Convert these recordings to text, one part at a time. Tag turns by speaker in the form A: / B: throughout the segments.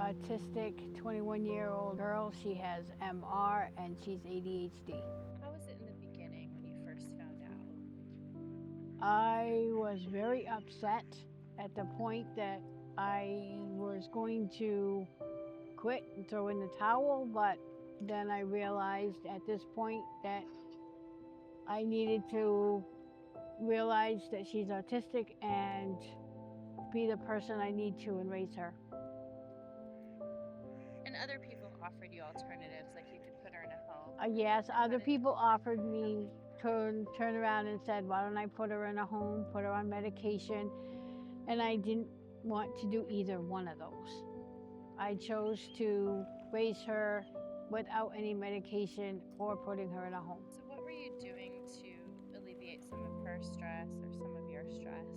A: autistic 21-year-old girl. She has MR and she's ADHD.
B: How was it in the beginning when you first found out?
A: I was very upset at the point that I was going to quit and throw in the towel, but then I realized at this point that I needed to realize that she's autistic and be the person I need to and raise her.
B: And other people offered you alternatives, like you could put her in a home.
A: Yes, other people offered me to turn around and said, why don't I put her in a home, put her on medication? And I didn't want to do either one of those. I chose to raise her without any medication or putting her in a home.
B: So what were you doing to alleviate some of her stress or some of your stress?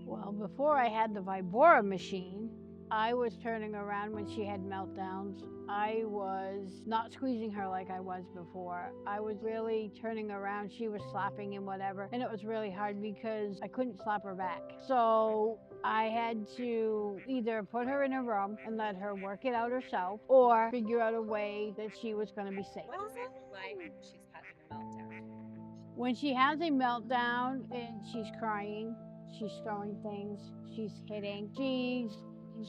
A: Well, before I had the Vibora machine, I was turning around when she had meltdowns. I was not squeezing her like I was before. I was really turning around. She was slapping and whatever. And it was really hard because I couldn't slap her back. So I had to either put her in a room and let her work it out herself or figure out a way that she was going to be safe.
B: What is it like when she's having a meltdown?
A: When she has a meltdown and she's crying, she's throwing things, she's hitting,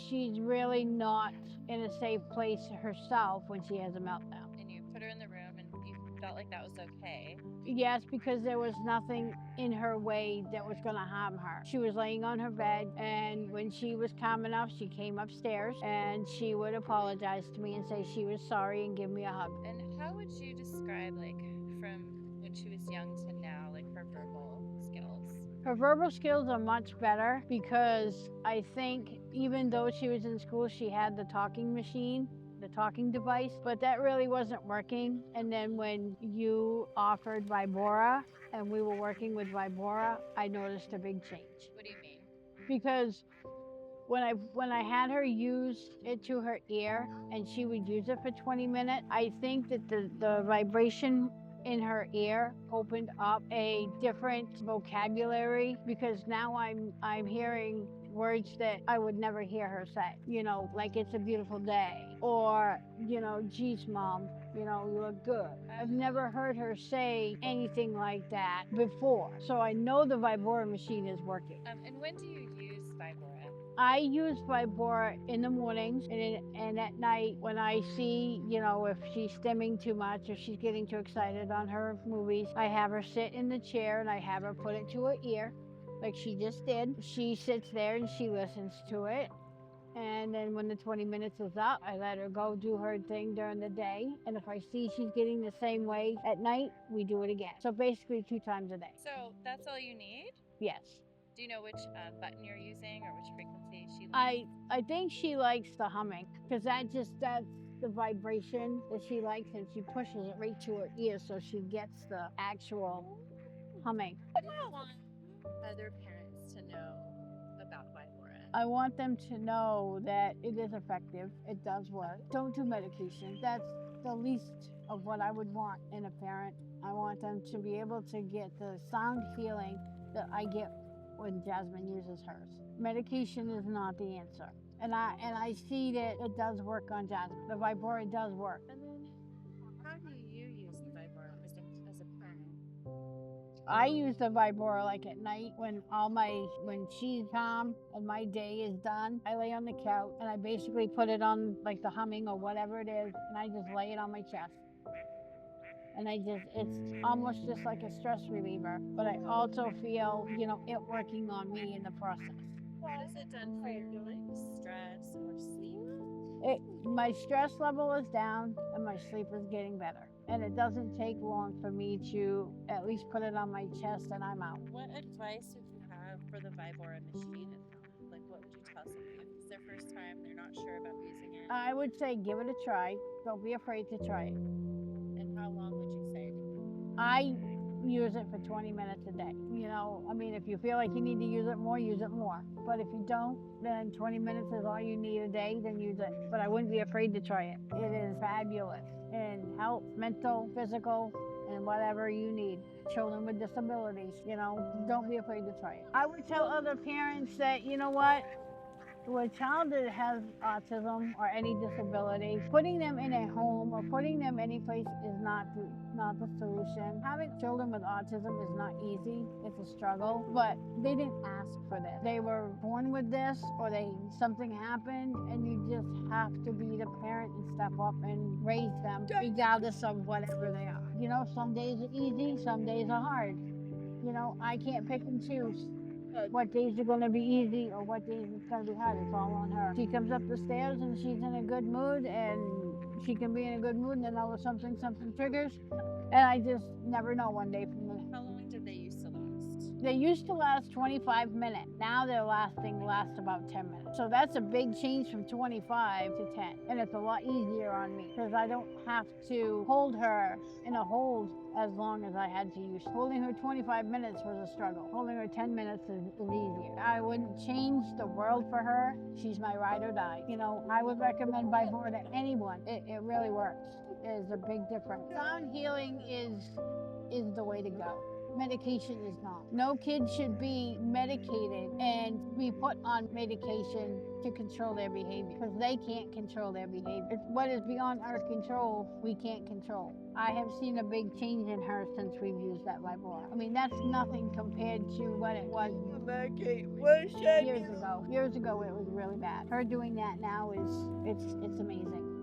A: she's really not in a safe place herself when she has a meltdown.
B: And you put her in the room and you felt like that was okay.
A: Yes, because there was nothing in her way that was going to harm her. She was laying on her bed, and when she was calm enough, she came upstairs and she would apologize to me and say she was sorry and give me a hug.
B: And how would you describe, like, from when she was young to now, like her verbal skills?
A: Her verbal skills are much better because I think even though she was in school, she had the talking machine, the talking device, but that really wasn't working. And then when you offered Vibora and we were working with Vibora, I noticed a big change.
B: What do you mean?
A: Because when I had her use it to her ear and she would use it for 20 minutes, I think that the vibration in her ear opened up a different vocabulary because now I'm hearing words that I would never hear her say. You know, like it's a beautiful day, or, you know, geez, mom, you know, you look good. I've never heard her say anything like that before. So I know the Vibora machine is working.
B: And when do you use Vibora?
A: I use Vibora in the mornings and at night when I see, you know, if she's stimming too much or she's getting too excited on her movies, I have her sit in the chair and I have her put it to her ear like she just did. She sits there and she listens to it. And then when the 20 minutes is up, I let her go do her thing during the day. And if I see she's getting the same way at night, we do it again. So basically 2 times a day.
B: So that's all you need?
A: Yes.
B: Do you know which button you're using or which frequency she likes?
A: I think she likes the humming because that's the vibration that she likes, and she pushes it right to her ear so she gets the actual humming.
B: What do you want other parents to know about Vibora?
A: I want them to know that it is effective. It does work. Don't do medication. That's the least of what I would want in a parent. I want them to be able to get the sound healing that I get when Jasmine uses hers. Medication is not the answer. And I see that it does work on Jasmine. The Vibora does work.
B: And then how do you use the Vibora as a parent?
A: I use the Vibora like at night when she's calm and my day is done. I lay on the couch and I basically put it on like the humming or whatever it is, and I just lay it on my chest. And it's almost just like a stress reliever, but I also feel, you know, it working on me in the process.
B: What has it done for your stress or sleep?
A: My stress level is down and my sleep is getting better. And it doesn't take long for me to at least put it on my chest and I'm out.
B: What advice would you have for the Vibora machine? Like, what would you tell somebody if it's their first time, they're not sure about using it?
A: I would say give it a try. Don't be afraid to try it.
B: And how long would you say?
A: I use it for 20 minutes a day. You know, I mean, if you feel like you need to use it more, use it more. But if you don't, then 20 minutes is all you need a day, then use it. But I wouldn't be afraid to try it. It is fabulous in health, mental, physical, and whatever you need. Children with disabilities, you know, don't be afraid to try it. I would tell other parents that, you know what, a child that has autism or any disability, putting them in a home or putting them any place is not the solution. Having children with autism is not easy. It's a struggle, but they didn't ask for this. They were born with this, or something happened, and you just have to be the parent and step up and raise them regardless of whatever they are. You know, some days are easy, some days are hard. You know, I can't pick and choose what days are going to be easy or what days it's going to be hard. It's all on her. She comes up the stairs and she's in a good mood, and she can be in a good mood, and then all of something triggers, and I just never know one day from the next.
B: How long did they used to last?
A: They used to last 25 minutes. Now they're last about 10 minutes. So that's a big change from 25 to 10. And it's a lot easier on me because I don't have to hold her in a hold as long as I had to use. Holding her 25 minutes was a struggle. Holding her 10 minutes is easier. I wouldn't change the world for her. She's my ride or die. You know, I would recommend Vibora to anyone. It really works. It is a big difference. Sound healing is the way to go. Medication is not. No kid should be medicated and be put on medication to control their behavior, because they can't control their behavior. It's what is beyond our control, we can't control. I have seen a big change in her since we've used that Vibora. I mean, that's nothing compared to what it was years ago. Years ago, it was really bad. Her doing that now it's amazing.